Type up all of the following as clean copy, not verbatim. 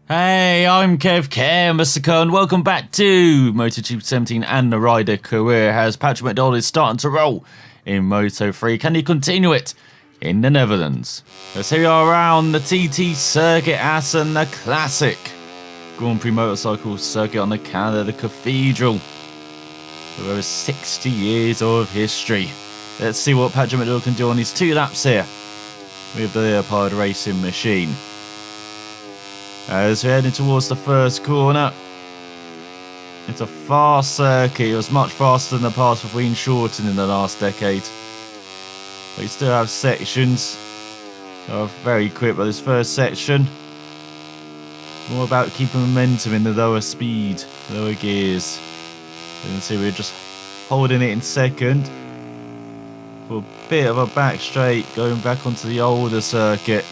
Hey, I'm Kev, Mr. Cohen. Welcome back to MotoGP 17 and the Ryder career as Patrick McDonald is starting to roll in Moto3. Can he continue it in the Netherlands? Let's here we are around the TT circuit Assen, the classic Grand Prix motorcycle circuit on the Canada Cathedral. With over 60 years of history. Let's see what Patrick McDonald can do on his 2 laps here with the Leopard racing machine. As we're heading towards the first corner, it's a fast circuit. It was much faster than the past with wheel shortened in the last decade. But you still have sections that are very quick, but this first section, more about keeping momentum in the lower speed, lower gears. You can see we're just holding it in second for a bit of a back straight, going back onto the older circuit.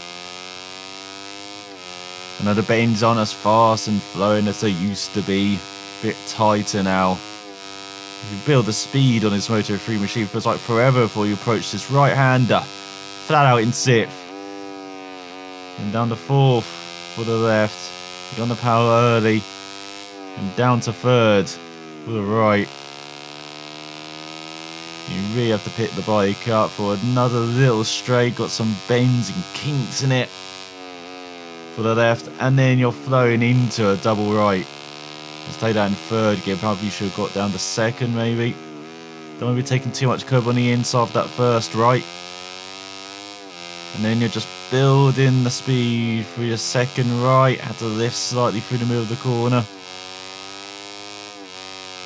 Another bends aren't as fast and flowing as they used to be. A bit tighter now. If you build the speed on this Moto3 machine, it feels like forever before you approach this right-hander. Flat out in 6th. And down to 4th for the left. You're on the power early. And down to 3rd for the right. You really have to pick the bike up for another little straight. Got some bends and kinks in it. For the left, and then you're flowing into a double right. Let's take that in 3rd gear. Probably should have got down to 2nd maybe. Don't want to be taking too much curb on the inside of that first right. And then you're just building the speed through your 2nd right. Had to lift slightly through the middle of the corner.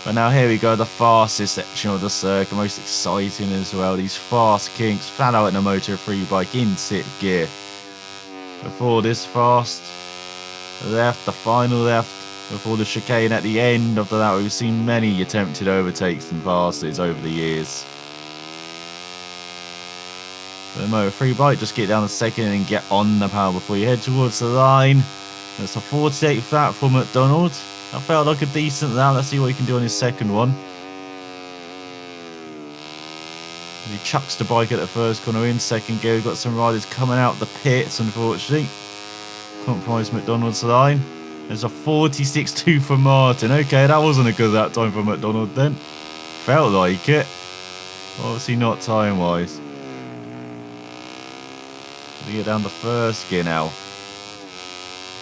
But now here we go, the fastest section of the circuit, most exciting as well. These fast kinks, flat out in a Moto3 bike in 6th gear. Before this fast, left, the final left, before the chicane at the end of the lap. We've seen many attempted overtakes and passes over the years. The Moto3 bike, just get down the 2nd and get on the power before you head towards the line. That's a 48th lap for McDonald. That felt like a decent lap. Let's see what he can do on his 2nd one. He chucks the bike at the first corner in 2nd gear. We've got some riders coming out the pits, unfortunately. Compromise McDonald's line. There's a 46.2 for Martin. Okay, that wasn't a good lap time for McDonald then. Felt like it. Obviously not time-wise. We get down the 1st gear now.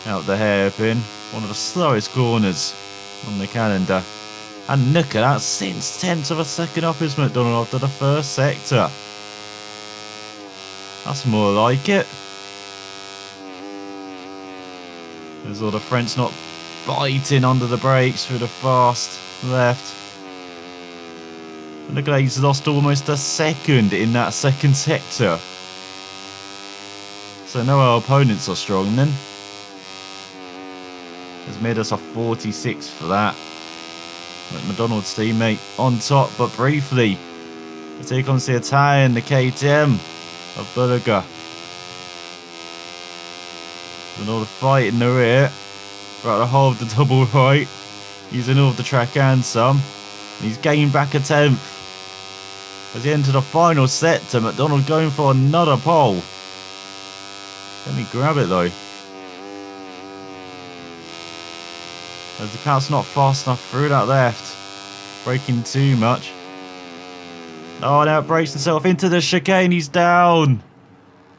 Out the hairpin. One of the slowest corners on the calendar. And look at that, 6/10 of a second up is McDonald after the 1st sector. That's more like it. There's all the French not biting under the brakes through the fast left. And look at that, he's lost almost a second in that 2nd sector. So no, our opponents are strong then. Has made us a 46 for that. McDonald's teammate on top, but briefly. As here comes the Italian, the KTM of Bulliger. And all the fight in the rear. Right, the whole of the double right. Using all of the track and some. And he's gained back a 10th. As he entered the final sector, McDonald going for another pole. Let me grab it though. As the car's not fast enough through that left. Braking too much. Oh, now it breaks himself into the chicane. He's down.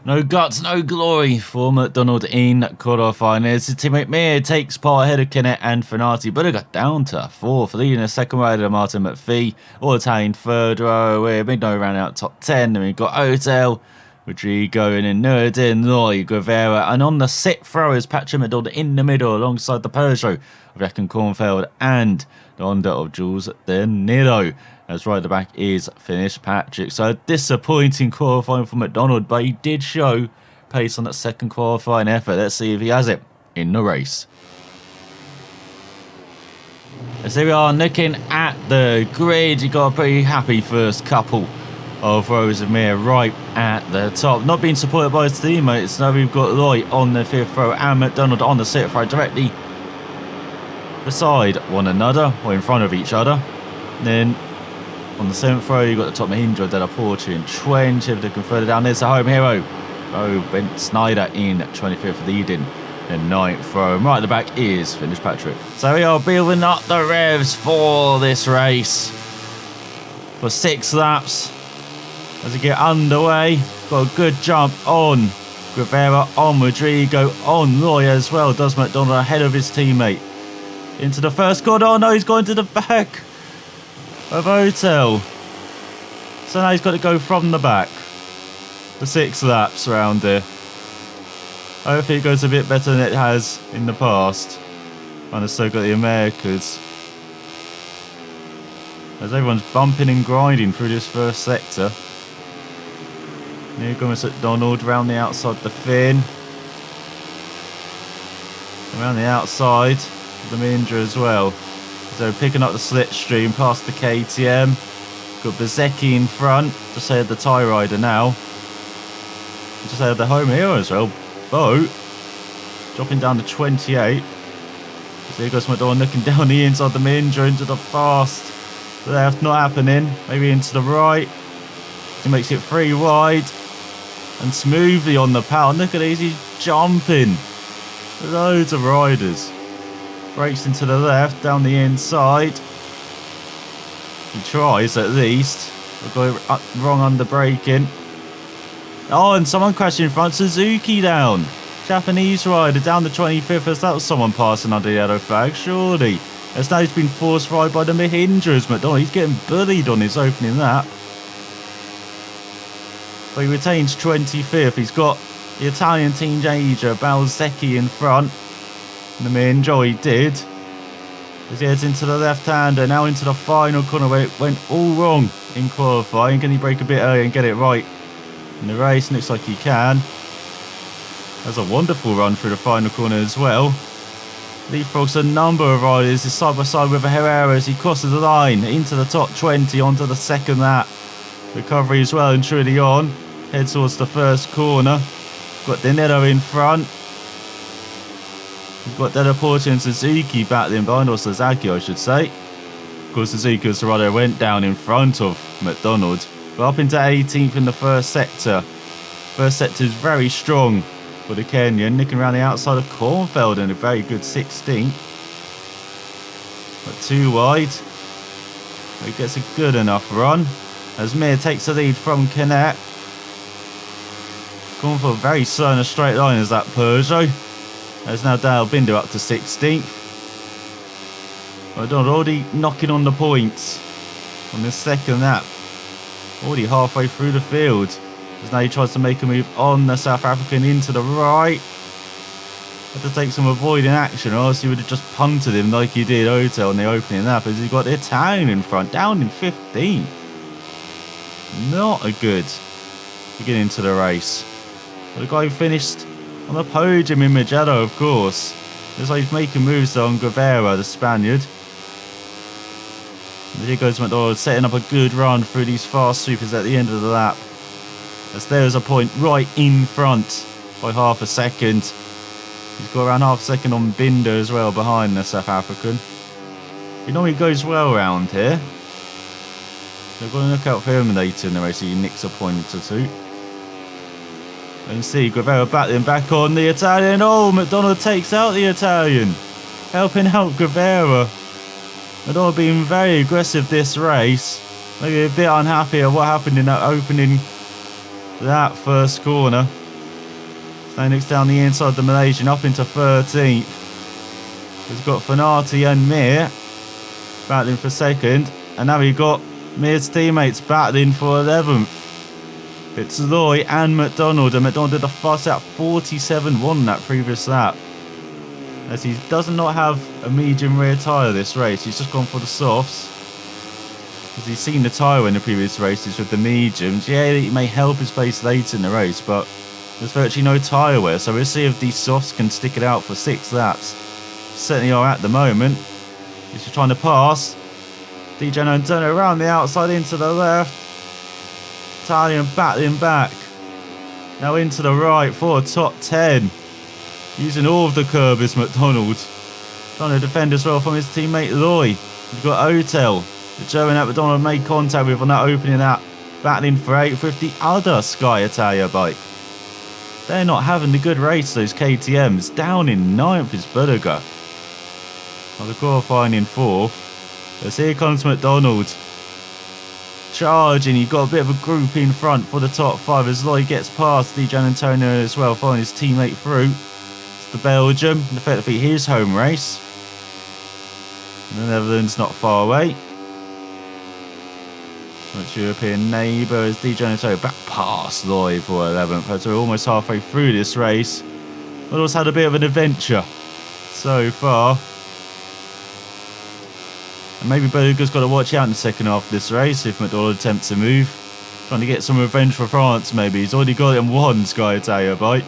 No guts, no glory for McDonald in qualifying. As his teammate Mir takes part ahead of Kennett and Finati. But it got down to 4th, leading a 2nd rider Martin McPhee. All Italian 3rd row. We're midnight round out top 10. And we've got Hotel, Rodrigo, and then Nurdin, Loy, Guevara. And on the 6th row is Patrick McDonald in the middle alongside the Peugeot of Reckon Kornfeld and the Honda of Jules De Niro. As right at the back is finished Patrick. So a disappointing qualifying for McDonald, but he did show pace on that 2nd qualifying effort. Let's see if he has it in the race. As here we are looking at the grid. You got a pretty happy first couple of rows of Mir right at the top. Not being supported by his teammates. Now we've got Loy on the 5th row and McDonald on the 6th row, directly beside one another, or in front of each other. And then on the 7th row, you've got the top Mahindra, Della Porta and Trench. If they can further down, there's the home hero. Oh, Ben Snyder in 25th, leading In 9th row, right at the back is Fitzpatrick. So we are building up the revs for this race. For 6 laps. As we get underway, got a good jump on Guevara, on Rodrigo, on Loy as well. Does McDonald ahead of his teammate. Into the first corner. Oh no, he's going to the back of Hotel. So now he's got to go from the back. For 6 laps around here. Hopefully it goes a bit better than it has in the past. And it's still got the Americas. As everyone's bumping and grinding through this first sector. Here comes McDonald around the outside the fin. Around the outside the Mindra as well. So picking up the slipstream past the KTM. Got Bezecchi in front. Just ahead of the tie rider now. Just ahead of the home hero as well. Boat. Dropping down to 28. So here goes McDonald looking down the inside the Mindra into the fast left. Not happening. Maybe into the right. He makes it 3 wide. And smoothly on the power. Look at these, he's jumping. Loads of riders. Brakes into the left, down the inside. He tries at least. We'll go wrong under braking. Oh, and someone crashed in front. Suzuki down. Japanese rider down the 25th. As that was someone passing under the yellow flag, surely. As now he's been forced right by the Mahindras. McDonald, he's getting bullied on his opening lap. But he retains 25th. He's got the Italian teenager Balzecchi in front. And the Mahindra he did. As he heads into the left-hander, now into the final corner where it went all wrong in qualifying. Can he break a bit early and get it right in the race? Looks like he can. That's a wonderful run through the final corner as well. Leapfrogs a number of riders. He's side by side with Herrera as he crosses the line into the top 20 onto the second lap. Recovery as well and truly on. Heads towards the first corner. Got Danilo in front. We've got Delaporte and Suzuki battling behind, or Sasaki I should say. Of course Suzuki was the rider who went down in front of McDonald. But up into 18th in the first sector. First sector is very strong for the Kenyan. Nicking around the outside of Kornfeld in a very good 16th. But 2 wide. He gets a good enough run. As Mir takes the lead from Canet. Kornfeld very slow in a straight line as that Peugeot. There's now Dale Binder up to 16th. McDonald already knocking on the points on this second lap. Already halfway through the field. As now he tries to make a move on the South African into the right. Had to take some avoiding action, or else he would have just punted him like he did Hotel in the opening lap. As he's got the Italian in front, down in 15th. Not a good beginning to the race. But the guy who finished on the podium in Mugello, of course. Looks like he's making moves though on Guevara, the Spaniard. And here goes McDonald setting up a good run through these fast sweepers at the end of the lap. As there's a point right in front by half a second. He's got around half a second on Binder as well behind the South African. He normally goes well around here. They've got to look out for him later in the race. He nicks a point or two. And see Guevara battling back on the Italian. Oh, McDonald takes out the Italian. Helping out Guevara. McDonald being very aggressive this race. Maybe a bit unhappy at what happened in that opening, that first corner. Stanix down the inside the Malaysian up into 13th. He's got Fanati and Mir battling for second. And now we've got Mir's teammates battling for 11th. It's Loy and McDonald. And McDonald did a fast out 47-1 that previous lap. As he does not have a medium rear tyre this race. He's just gone for the softs. As he's seen the tyre in the previous races with the mediums. Yeah, it may help his pace later in the race, but there's virtually no tyre wear. So we'll see if these softs can stick it out for 6 laps. Certainly are at the moment. He's just trying to pass. DJ and turn around the outside into the left. Italian battling back. Now into the right for top 10. Using all of the curb is McDonald. Trying to defend as well from his teammate Loy. We've got Hotel. The German that McDonald made contact with on that opening lap. Battling for 8th with the other Sky Italia bike. They're not having the good race, those KTMs. Down in 9th is Berger. Well, the qualifying in 4th. As here comes McDonald. Charging, you've got a bit of a group in front for the top 5 as Lloyd gets past DJ Antonio as well, following his teammate through. It's the Belgium, effectively his home race. And the Netherlands not far away. Much European neighbour as DJ Antonio back past Lloyd for 11th. So we're almost halfway through this race. But also had a bit of an adventure so far. And maybe Berger's got to watch out in the second half of this race if McDonald attempts to move. Trying to get some revenge for France maybe. He's already got it on one Sky Italia bike.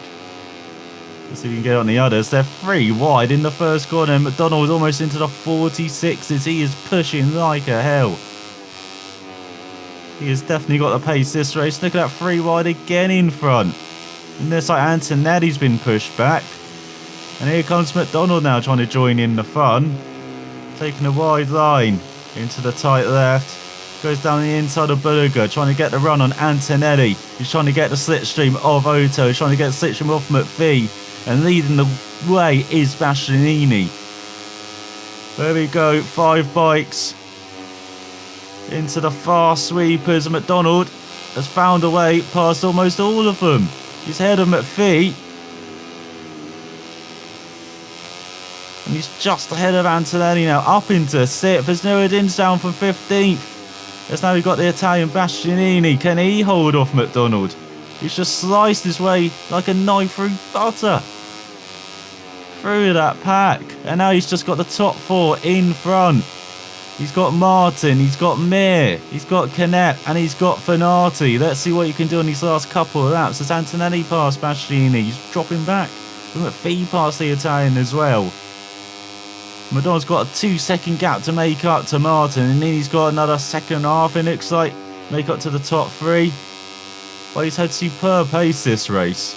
Let's see if he can get on the others. They're 3 wide in the first corner. And McDonald almost into the 46s. He is pushing like a hell. He has definitely got the pace this race. Look at that 3 wide again in front. And this like Antonelli's been pushed back. And here comes McDonald now trying to join in the fun. Taking a wide line into the tight left. Goes down the inside of Berger, trying to get the run on Antonelli. He's trying to get the slipstream of Otto. He's trying to get the slipstream off McPhee. And leading the way is Bastianini. There we go, 5 bikes into the fast sweepers. McDonald has found a way past almost all of them. He's ahead of McPhee. And he's just ahead of Antonelli now, up into 6th. There's no Edins down from 15th. As now we've got the Italian Bastianini. Can he hold off McDonald? He's just sliced his way like a knife through butter. Through that pack. And now he's just got the top 4 in front. He's got Martin, he's got Mir, he's got Canet, and he's got Fanati. Let's see what you can do on these last couple of laps. As Antonelli past Bastianini, he's dropping back. McPhee past the Italian as well. McDonald's got a 2-second gap to make up to Martin, and then he's got another second and a half, it looks like, make up to the top 3. Well, he's had superb pace this race.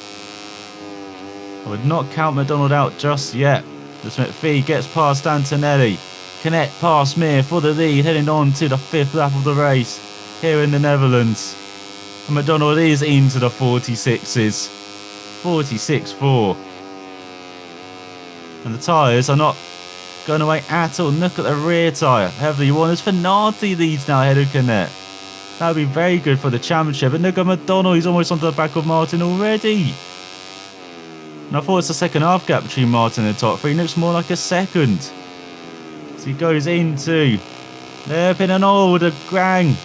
I would not count McDonald out just yet. As McPhee gets past Antonelli. Canet past Mir for the lead, heading on to the 5th lap of the race here in the Netherlands. And McDonald is into the 46s. 46.4. And the tyres are not going away at all. Look at the rear tyre. Heavily worn as Fanati leads now ahead of Canet. That would be very good for the championship. And look at McDonald, he's almost onto the back of Martin already. And I thought it's a second half gap between Martin and the top 3. It looks more like a second. So he goes into Lerpin and all the Grang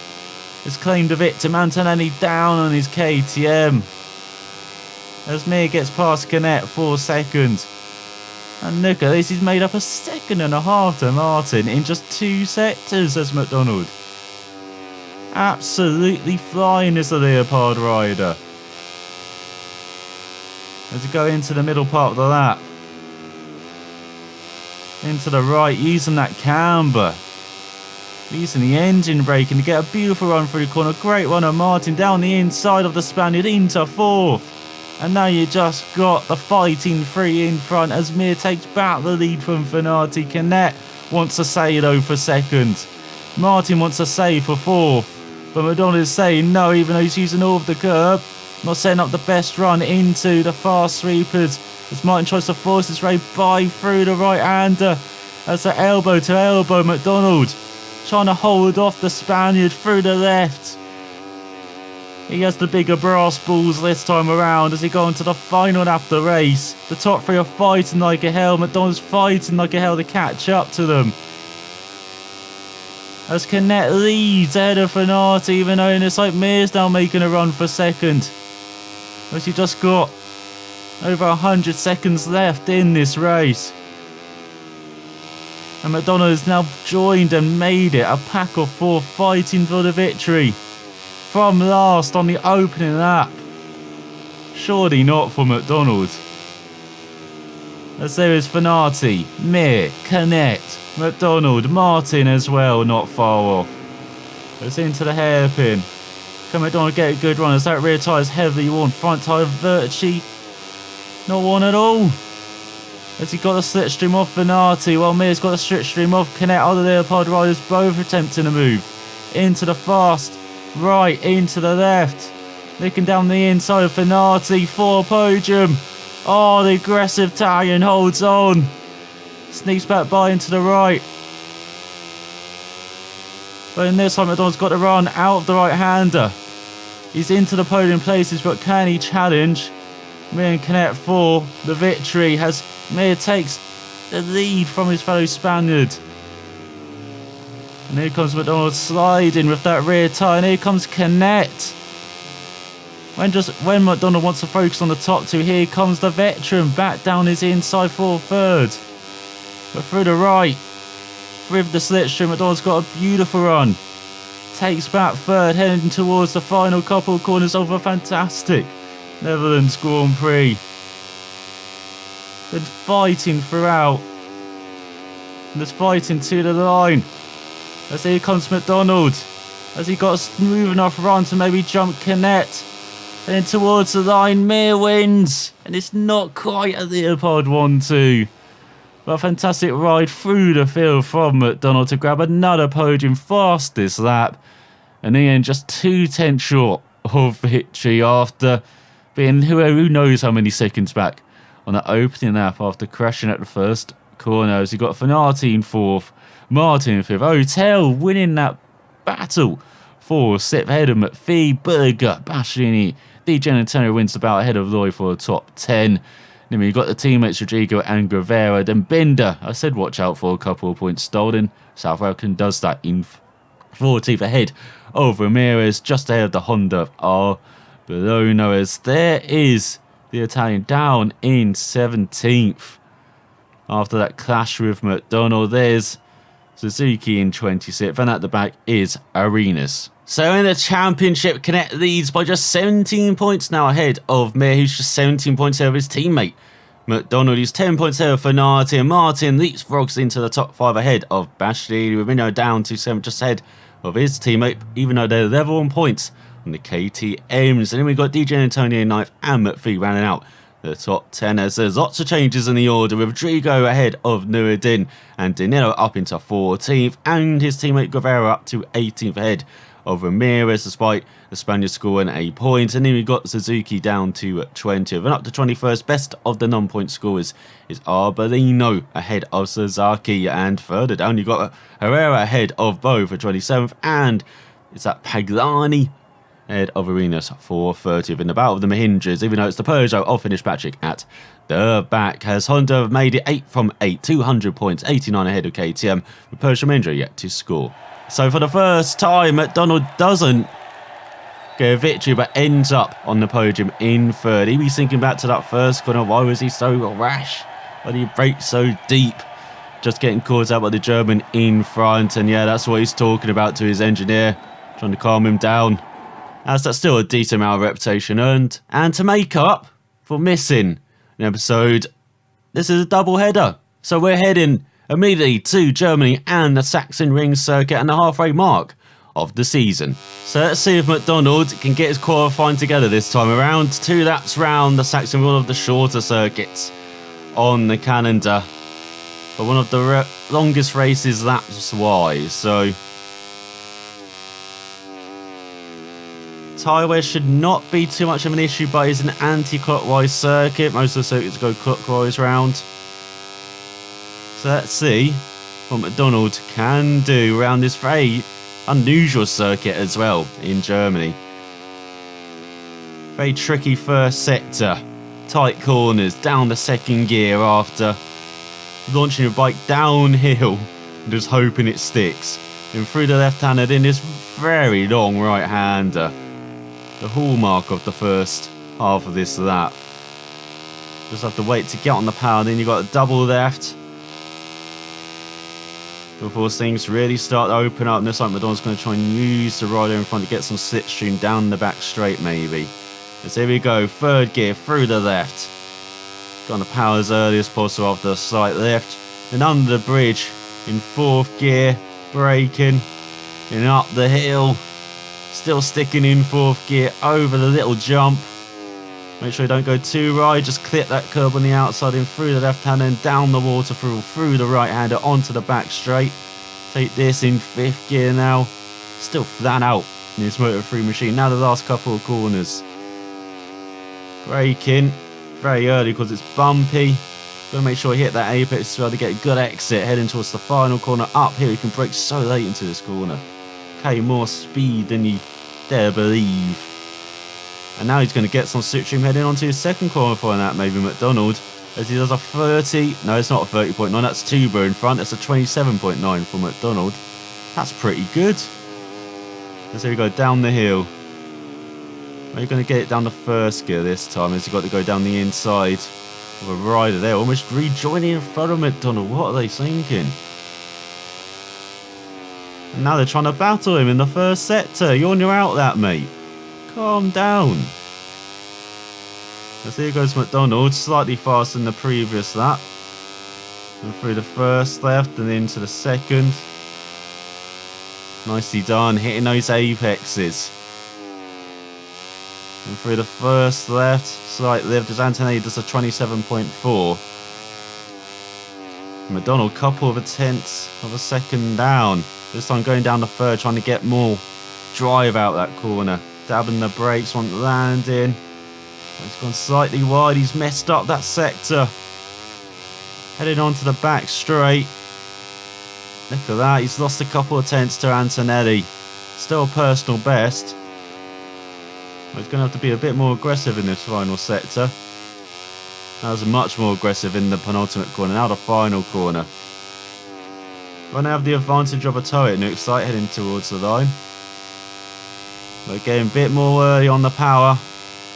has claimed a victim. Antonelli down on his KTM. As Mir gets past Canet 4 seconds. And look at this, he's made up a second and a half to Martin in just 2 sectors as McDonald. Absolutely flying as the Leopard rider. As we go into the middle part of the lap. Into the right, using that camber. Using the engine brake and to get a beautiful run through the corner. Great run of Martin down the inside of the Spaniard into 4th. And now you just got the fighting 3 in front as Mir takes back the lead from Fanati. Canet wants to say though for 2nd. Martin wants to say for 4th. But McDonald is saying no, even though he's using all of the curb. Not setting up the best run into the fast sweepers. As Martin tries to force his way by through the right-hander. As the elbow to elbow, McDonald trying to hold off the Spaniard through the left. He has the bigger brass balls this time around as he goes into the final lap of the race. The top 3 are fighting like a hell. McDonald's fighting like a hell to catch up to them. As Canet leads ahead of Fanati, even though it's like Mir's now making a run for 2nd. As he just got over 100 seconds left in this race. And McDonald has now joined and made it a pack of 4 fighting for the victory. From last on the opening lap. Surely not for McDonald. As there is Fanati, Mir, Canet, McDonald, Martin as well, not far off. It's into the hairpin. Can McDonald get a good run as that rear tyre is heavily worn, front tyre virtually not worn at all. As he got the slipstream off Fanati, while Mir's got the slipstream off Canet. Other Leopard riders both attempting to move into the fast right, into the left. Looking down the inside of Finati for podium. Oh, the aggressive Italian holds on. Sneaks back by into the right. But in this time, McDonald's got to run out of the right-hander. He's into the podium places, but can he challenge Mir and Canet for the victory as Mir takes the lead from his fellow Spaniard? And here comes McDonald sliding with that rear tyre, and here comes Canet. When McDonald wants to focus on the top two, here comes the veteran back down his inside for third. But through the right, with the slipstream, McDonald's got a beautiful run. Takes back third, heading towards the final couple of corners of a fantastic Netherlands Grand Prix. Been fighting throughout. And just fighting to the line. As here comes McDonald. As he got a smooth enough run to maybe jump Canet. Then towards the line, Mir wins. And it's not quite a Leopard 1-2. But a fantastic ride through the field from McDonald to grab another podium fastest lap. And Ian just 2/10 short of victory after being who knows how many seconds back on that opening lap after crashing at the first corner. As he got Finati in fourth, Martin in fifth, Hotel winning that battle for sixth ahead of McPhee, Berger, Bastianini, Di Giannantonio wins the bout ahead of Lloyd for the top 10. Then we got the teammates Rodrigo and Guevara. Then Binder, I said watch out for a couple of points stolen. South African does that in 14th ahead of Ramirez, just ahead of the Honda R. Below Noah's. There is the Italian down in 17th. After that clash with McDonald, there's Suzuki in 26th, and at the back is Arenas. So in the championship, Canet leads by just 17 points now ahead of Mir, who's just 17 points ahead of his teammate McDonald. He's 10 points ahead of Finati, and Martin leapfrogs into the top 5 ahead of Bastianini, with Mino down to 7 just ahead of his teammate, even though they're level on points on the KTMs. And then we got DJ Antonio in 9th and McPhee rounding out the top 10, as there's lots of changes in the order, with Rodrigo ahead of Nuruddin and Danilo up into 14th, and his teammate Guevara up to 18th ahead of Ramirez, despite the Spaniards scoring a point. And then we got Suzuki down to 20th, and up to 21st. Best of the non-point scorers is Arbolino ahead of Sasaki, and further down you got Herrera ahead of Bo for 27th, and it's that Paglani ahead of Arenas for 30th. In the battle of the Mahindras, even though it's the Peugeot of Fitzpatrick at the back, has Honda made it 8 from 8, 200 points, 89 ahead of KTM, with Peugeot Mahindra yet to score. So for the first time, McDonald doesn't get a victory, but ends up on the podium in third. He was thinking back to that first corner, why was he so rash? Why did he brake so deep? Just getting caught out by the German in front, and yeah, that's what he's talking about to his engineer, trying to calm him down. As that's still a decent amount of reputation earned. And to make up for missing an episode, this is a double header. So we're heading immediately to Germany and the Saxon Ring circuit and the halfway mark of the season. So let's see if McDonald can get his qualifying together this time around. 2 laps round the Saxon, one of the shorter circuits on the calendar, but one of the longest races laps wise. So tyre wear should not be too much of an issue, but it's an anti-clockwise circuit. Most of the circuits go clockwise round. So let's see what McDonald can do around this very unusual circuit as well in Germany. Very tricky first sector. Tight corners, down the second gear after launching your bike downhill and just hoping it sticks. And through the left-hander, then this very long right-hander. The hallmark of the first half of this lap. Just have to wait to get on the power, then you've got a double left before things really start to open up. And this time McDonald's going to try and use the rider in front to get some slipstream down the back straight maybe. So here we go, third gear through the left. Got on the power as early as possible after a slight lift. Then under the bridge in fourth gear, braking, and up the hill. Still sticking in fourth gear over the little jump. Make sure you don't go too right, just clip that curb on the outside in through the left hand and down the waterfall through the right hander onto the back straight. Take this in fifth gear now. Still flat out in this Moto3 machine. Now the last couple of corners. Braking very early because it's bumpy. Gotta make sure he hit that apex as well to get a good exit. Heading towards the final corner. Up here, he can brake so late into this corner. Okay, more speed than you dare believe. And now he's going to get some slipstream heading onto his second corner for that, maybe McDonald. As he does a 30. No, it's not a 30.9. That's Tuber in front. That's a 27.9 for McDonald. That's pretty good. As we go down the hill. Are you going to get it down the first gear this time? As he got to go down the inside of a rider there. Almost rejoining in front of McDonald. What are they thinking? And now they're trying to battle him in the first sector. You're on your out, that mate. Calm down. As here goes McDonald, slightly faster than the previous lap. And through the first left and into the second. Nicely done, hitting those apexes. And through the first left, slight lift as Antonelli does a 27.4. McDonald, couple of a tenths of a second down. This time going down the third, trying to get more drive out that corner. Dabbing the brakes, want landing. He's gone slightly wide, he's messed up that sector. Heading on to the back straight. Look at that, he's lost a couple of tenths to Antonelli. Still personal best. He's going to have to be a bit more aggressive in this final sector. That was much more aggressive in the penultimate corner, now the final corner. Going to have the advantage of a toe at Nuke site heading towards the line. But getting a bit more early on the power.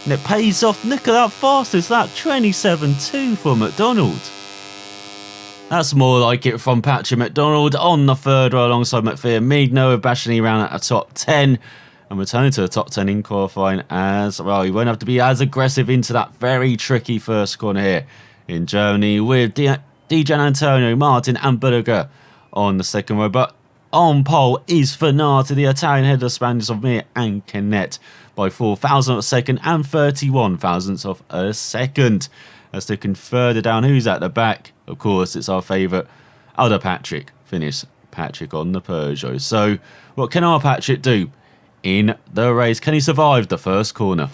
And it pays off. Look at that fast is that. 27.2 for McDonald. That's more like it from Patrick McDonald on the third row alongside McPherson. Migno bashing around at the top 10. And returning to the top 10 in qualifying as well. He won't have to be as aggressive into that very tricky first corner here in Germany with Di Antonio, Martin and Berger on the second row. But on pole is Fernati, the Italian header Spaniards of Mir and Canet by 4 thousandths of a second and 31 thousandths of a second. As looking further down, who's at the back? Of course, it's our favourite, other Patrick. Finish Patrick on the Peugeot. So, what can our Patrick do in the race? Can he survive the first corner?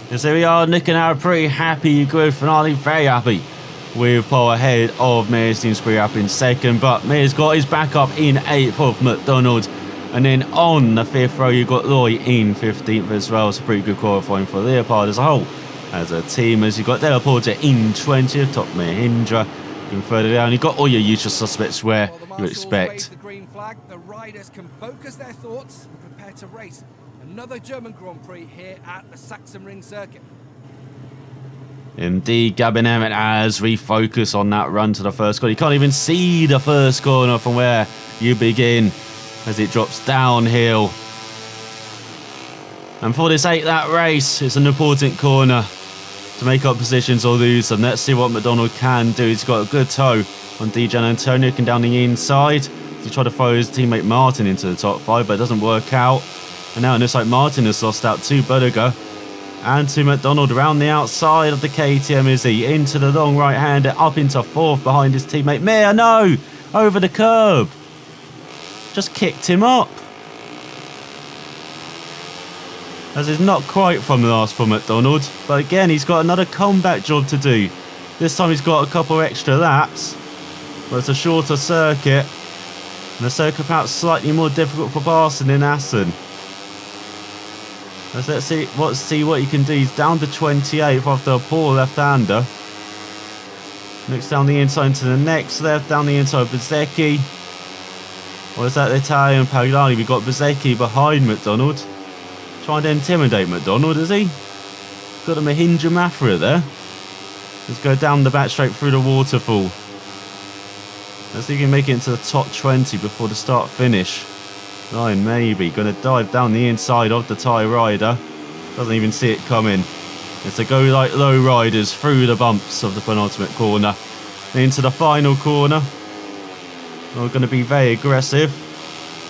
Because here we are, looking at a pretty happy group. Finale, very happy with pole ahead of Mir. Seems pretty happy in second, but Mir's got his back up in 8th of McDonald. And then on the 5th row, you've got Loy in 15th as well. It's a pretty good qualifying for Leopard as a whole. As a team, as you've got Della Porta in 20th, top Mahindra. Even further down, you've got all your usual suspects where you expect. The green flag, the riders can focus their thoughts and prepare to race another German Grand Prix here at the Sachsenring circuit. Indeed, Gabin Emmett as we focus on that run to the first corner. You can't even see the first corner from where you begin as it drops downhill. And for this 8-lap race, it's an important corner to make up positions or lose them. Let's see what McDonald can do. He's got a good toe on Di Antonio, looking down the inside to try to throw his teammate Martin into the top 5, but it doesn't work out. And now it looks like Martin has lost out to Berger and to McDonald around the outside of the KTM. Is he into the long right-hander, up into 4th behind his teammate Mir? No, over the curb. Just kicked him up. As it's not quite from the last for McDonald, but again he's got another comeback job to do. This time he's got a couple extra laps, but it's a shorter circuit, and the circuit perhaps slightly more difficult for passing in Assen. Let's see what he can do. He's down to 28th after a poor left-hander. Looks down the inside into the next left, down the inside Bezzecchi. Or is that the Italian Pagliani? We've got Bezzecchi behind McDonald. Trying to intimidate McDonald, is he? Got a Mahindra Mafra there. Let's go down the back straight through the waterfall. Let's see if he can make it into the top 20 before the start finish line, maybe. Going to dive down the inside of the Thai rider. Doesn't even see it coming. It's a go like low riders through the bumps of the penultimate corner. Into the final corner. We're going to be very aggressive.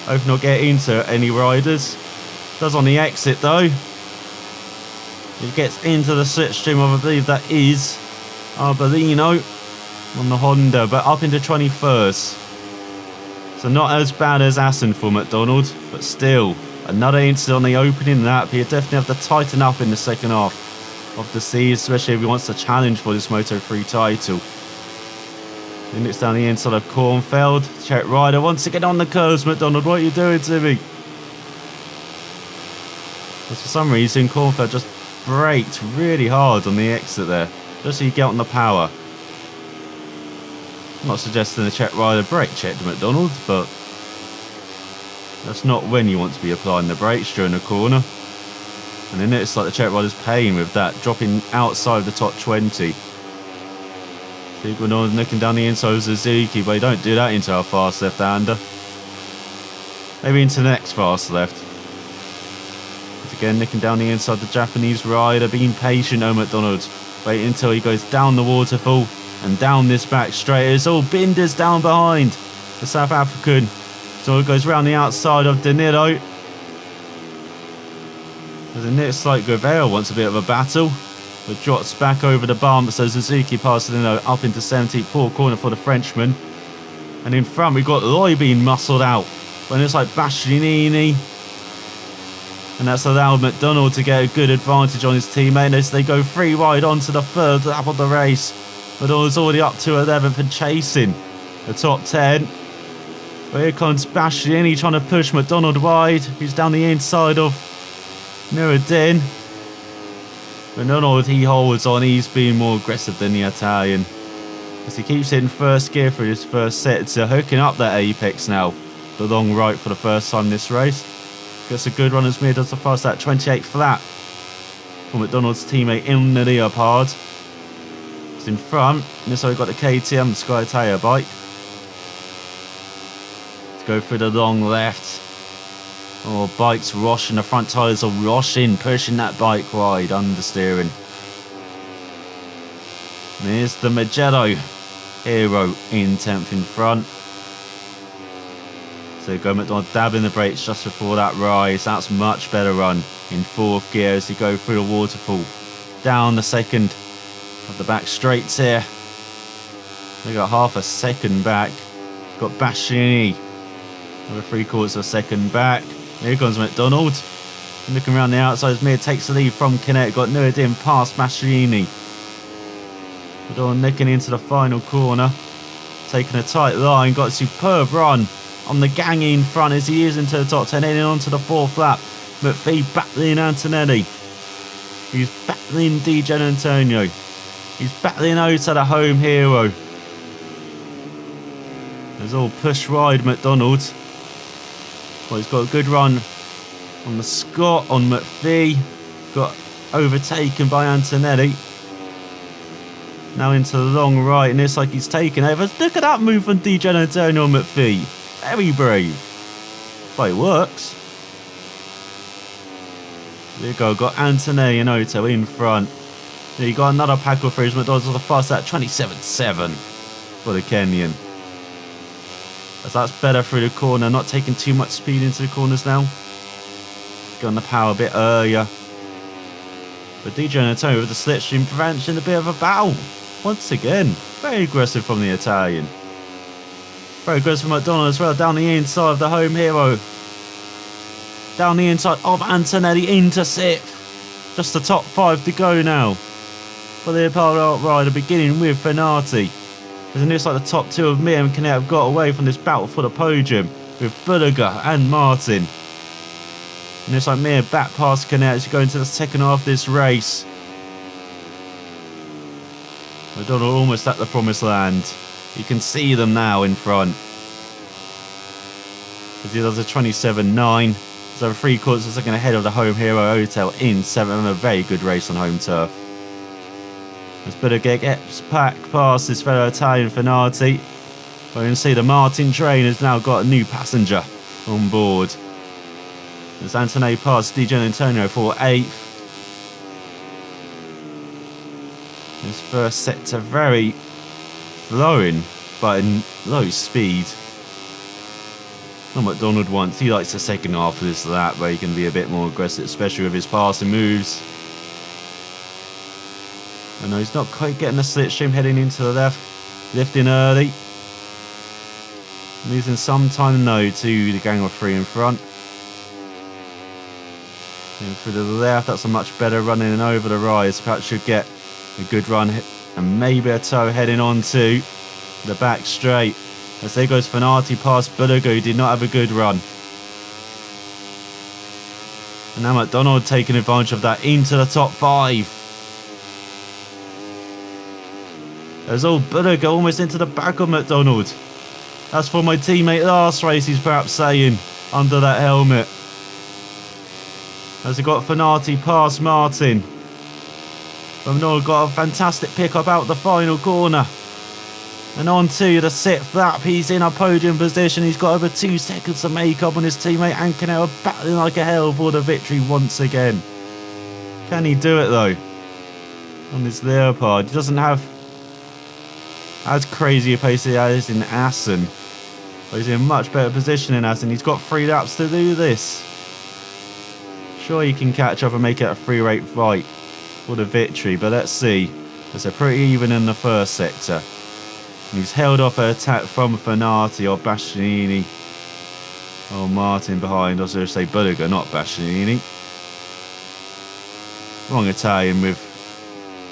Hope not get into any riders. Does on the exit though. It gets into the slipstream of, I believe that is Arbolino on the Honda, but up into 21st. So not as bad as Assen for McDonald, but still another incident on the opening lap. He'll definitely have to tighten up in the second half of the season, especially if he wants to challenge for this Moto3 title. Then it's down the inside of Cornfield. Czech rider once again on the curves. McDonald, what are you doing to me? But for some reason, Cornfield just braked really hard on the exit there, just so you get on the power. I'm not suggesting the Czech rider brake checked McDonald, but that's not when you want to be applying the brakes during a corner. And then it's like the Czech rider's paying with that, dropping outside the top 20. McDonald looking down the inside of Suzuki, but you don't do that into a fast left-hander. Maybe into the next fast left. But again, nicking down the inside the Japanese rider, being patient on McDonald. Wait until he goes down the waterfall and down this back straight. It's all Binder's down behind the South African. So it goes round the outside of Danilo. As it looks like Gravell wants a bit of a battle. But drops back over the bump, so Suzuki passes Danilo up into 17th, poor corner for the Frenchman. And in front we've got Loy being muscled out. When it's like Bastianini. And that's allowed McDonald to get a good advantage on his teammate as they go 3 wide onto the 3rd lap of the race. McDonald's already up to 11th and chasing the top 10. But here comes Bastianini trying to push McDonald wide. He's down the inside of Nuruddin. McDonald, he holds on. He's being more aggressive than the Italian. As he keeps hitting first gear for his first set. So hooking up that apex now. The long right for the first time this race. Gets a good run as Mir does the fast at 28 flat. For McDonald's teammate in the Leopard. It's in front. And this way we've got the KTM Sky Italia bike. Let's go through the long left. Oh, bike's rushing, the front tyres are rushing, pushing that bike wide, understeering. And here's the Magello Hero in 10th in front. So go McDonald dabbing the brakes just before that rise. That's much better run in 4th gear as you go through the waterfall. Down the 2nd of the back straights here. We got half a second back. Got Bastianini with 3/4 of a second back. Here comes McDonald. Looking around the outside as Mir takes the lead from Kinetic. Got Nuruddin past Bastianini. McDonald nicking into the final corner. Taking a tight line. Got a superb run on the gang in front as he is into the top 10. Heading on to the 4th lap. McPhee battling Antonelli. He's battling Di Gianantonio. He's battling Ota, the home hero. There's all push wide McDonald. Well, he's got a good run on the Scott, on McPhee. Got overtaken by Antonelli. Now into the long right, and it's like he's taken over. Look at that move from Di Gianantonio on McPhee. Very brave. But it works. There you go, got Antonelli and Oto in front. There you got another pack of threes. McDonald's on the fast at 27.7 for the Kenyan. As that's better through the corner, not taking too much speed into the corners now. Get on the power a bit earlier. But DJ Antonio with the slipstream prevention, a bit of a battle. Once again, very aggressive from the Italian. Very aggressive from McDonald as well, down the inside of the home hero. Down the inside of Antonelli into 6th. Just the top 5 to go now. For the Apollo rider, beginning with Fenati. As it looks like the top 2 of Mir and Kinetic have got away from this battle for the podium with Bulliger and Martin. And it's like Mir back past Kinetic as you go into the second half of this race. McDonald almost at the promised land. You can see them now in front. As he does a 27.9. So 3/4 of a second ahead of the home hero Hotel in 7th, and a very good race on home turf. As Bulliger gets back past his fellow Italian Fenati. Well, you can see the Martin train has now got a new passenger on board. As Antonelli passed Di Gianantonio for 8th. His first sector very flowing, but in low speed. Not McDonald wants. He likes the second half of this lap where he can be a bit more aggressive, especially with his passing moves. I know he's not quite getting the slipstream heading into the left. Lifting early. Losing some time though to the gang of 3 in front. In through the left, that's a much better run in and over the rise. Perhaps should get a good run and maybe a toe heading on to the back straight. As there goes Fanati past Bulliger, who did not have a good run. And now McDonald taking advantage of that into the top 5. There's old Bulliger almost into the back of McDonald. That's for my teammate last race, he's perhaps saying, under that helmet. As he got Fanati past Martin. McDonald got a fantastic pickup out the final corner. And on to the 6th lap, he's in a podium position. He's got over 2 seconds to make up on his teammate Ancanella, battling like a hell for the victory once again. Can he do it though? On this Leopard, he doesn't have as crazy a pace as he has in Assen. But he's in a much better position in Assen. He's got 3 laps to do this. Sure, he can catch up and make it a 3-rate fight for the victory, but let's see. It's a pretty even in the first sector. And he's held off an attack from Fanati or Bastianini. Oh, Martin behind. I was going to say Bulliger, not Bastianini. Wrong Italian with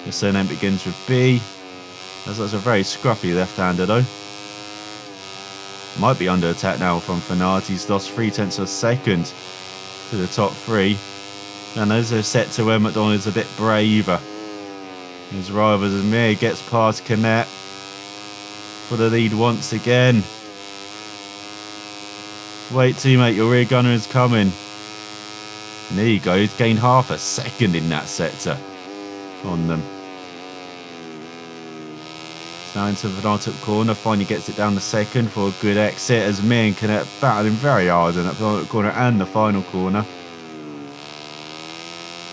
the surname begins with B. That's a very scruffy left-hander though. Might be under attack now from Fanati. He's lost 0.3 of a second to the top 3. And those are set to where McDonald's a bit braver. His rival Mir gets past Canet for the lead once again. Wait teammate, your rear gunner is coming. And there you go, he's gained 0.5 second in that sector on them. Now into the Fanati corner, finally gets it down the second for a good exit as Mir and Canet battling very hard in that Fanati corner and the final corner.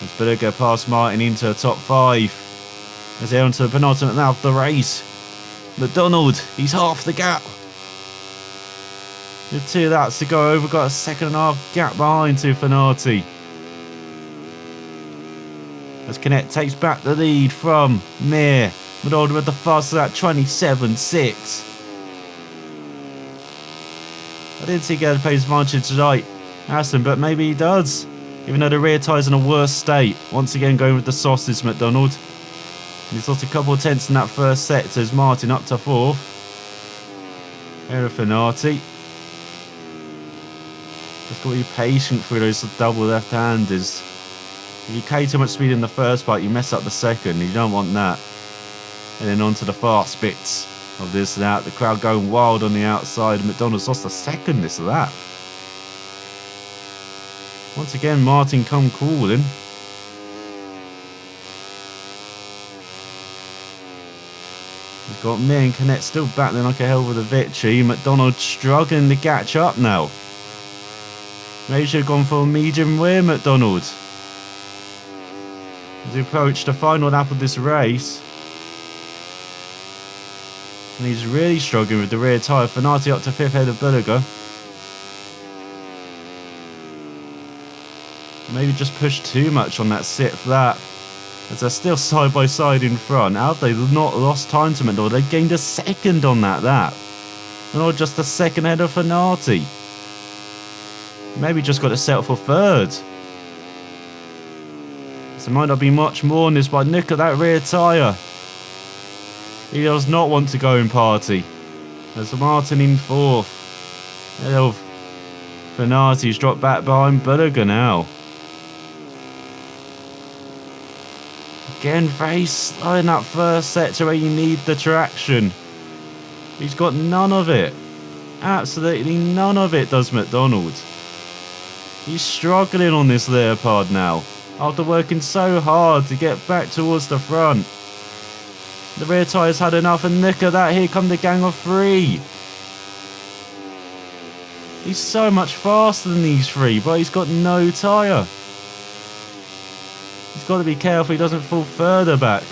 As Bulliger past Martin into the top 5. As they're onto the penultimate now of the race. McDonald, he's half the gap. With 2 laps to go over, got a 1.5 gap behind to Fanati. As Canet takes back the lead from Mir. McDonald with the fastest lap, 27.6. I didn't see he get a pace advantage tonight, Aston, but maybe he does. Even though the rear tyre's in a worse state. Once again going with the sausage, McDonald. And he's lost a couple of tenths in that first sector as Martin up to 4th. Here Fanati. Just got to be patient through those double left-handers. If you carry too much speed in the first part, you mess up the second. You don't want that. And then on to the fast bits of this lap. The crowd going wild on the outside. McDonald's lost a second this lap. Once again, Martin come calling. We've got Mir and Canet still battling like a hell with a victory. McDonald struggling to catch up now. Maybe should have gone for a medium rear, McDonald. As he approached the final lap of this race. And he's really struggling with the rear tyre. Fanati up to 5th head of Bulliger. Maybe just pushed too much on that 6th lap. As they're still side by side in front. How have they not lost time to McDonald? They gained a second on that lap. And not just a second ahead of Fanati. Maybe just got to settle for 3rd. So it might not be much more on this, but look at that rear tyre. He does not want to go in party. There's Martin in 4th. Fanati's dropped back behind Bulliger now. Again, very slow in that first sector where you need the traction. He's got none of it. Absolutely none of it does McDonald. He's struggling on this Leopard now. After working so hard to get back towards the front. The rear tyre's had enough, and look at that, here come the gang of 3. He's so much faster than these 3, but he's got no tyre. He's got to be careful he doesn't fall further back.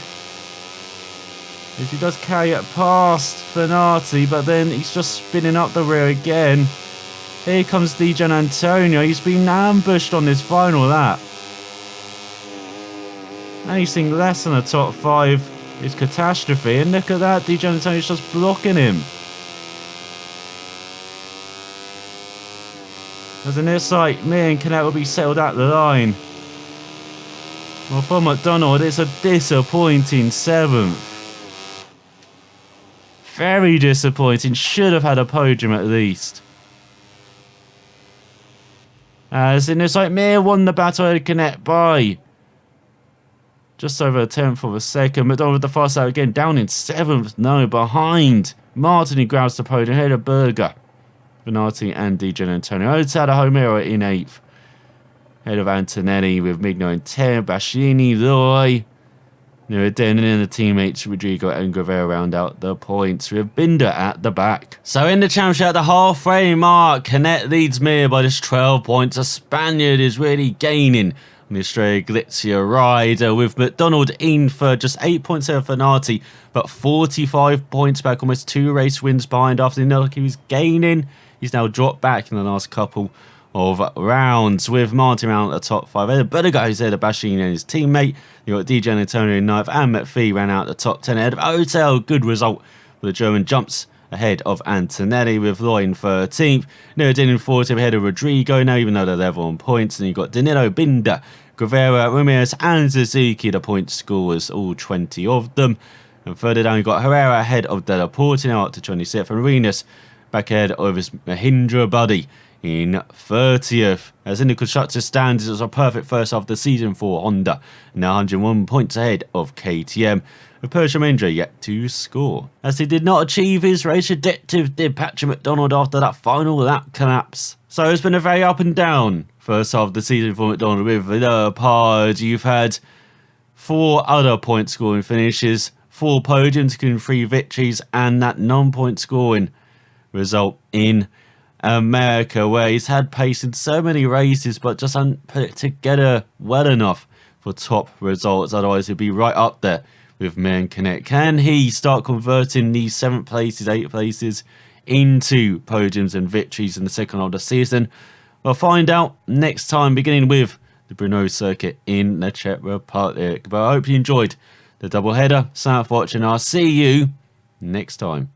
If he does carry it past Fanati, but then he's just spinning up the rear again. Here comes DJ Antonio, he's been ambushed on this final lap. Anything less than a top 5 is catastrophe, and look at that, DJ Antonio's just blocking him. As in this sight, Mir and Canet will be settled at the line. Well, for McDonald, it's a disappointing 7th. Very disappointing. Should have had a podium at least. As in, it's like Mir won the battle at Connect by just over a 10th of a second. McDonald with the fast out again, down in 7th. No, behind. Martin, who grabs the podium ahead of Berger, Venati and Di Gianantonio. Outside of Homero in 8th. Ahead of Antonelli with Migno in 10th. Baschini, Loy. Then and the teammates Rodrigo and Guevara round out the points with Binder at the back. So in the championship at the halfway mark, Canet leads Mir by just 12 points. A Spaniard is really gaining on the Estrella Galizia rider with McDonald in for just 8 points over Fenati, but 45 points back, almost 2 race wins behind after he was gaining. He's now dropped back in the last couple of rounds with Martin around at the top 5. But the guys there, the Baschini and his teammate. You got Di Gianantonio in 9th and McPhee ran out the top 10 ahead of Hotel. Good result for the German jumps ahead of Antonelli with Loy in 13th. Nureddin in 14th ahead of Rodrigo now, even though they're level on points. And you've got Danilo, Binder, Guevara, Ramirez and Suzuki, the point scorers, all 20 of them. And further down you've got Herrera ahead of Della Porte now up to 26th. And Arenas back ahead of his Mahindra buddy in 30th. As in the constructors stands, it was a perfect first half of the season for Honda. Now 101 points ahead of KTM, with Persia Mendra yet to score. As he did not achieve his race objective, did Patrick McDonald after that final lap collapse. So it's been a very up and down first half of the season for McDonald. With the pod, you've had 4 other point scoring finishes, 4 podiums, including 3 victories, and that non-point scoring result in America, where he's had pace in so many races but just hadn't put it together well enough for top results. Otherwise he'd be right up there with Man Connect. Can he start converting these 7th places, 8th places into podiums and victories in the second half of the season? We'll find out next time, beginning with the Brno circuit in the Czech Republic. But I hope you enjoyed the double header. Sign up for watching. I'll see you next time.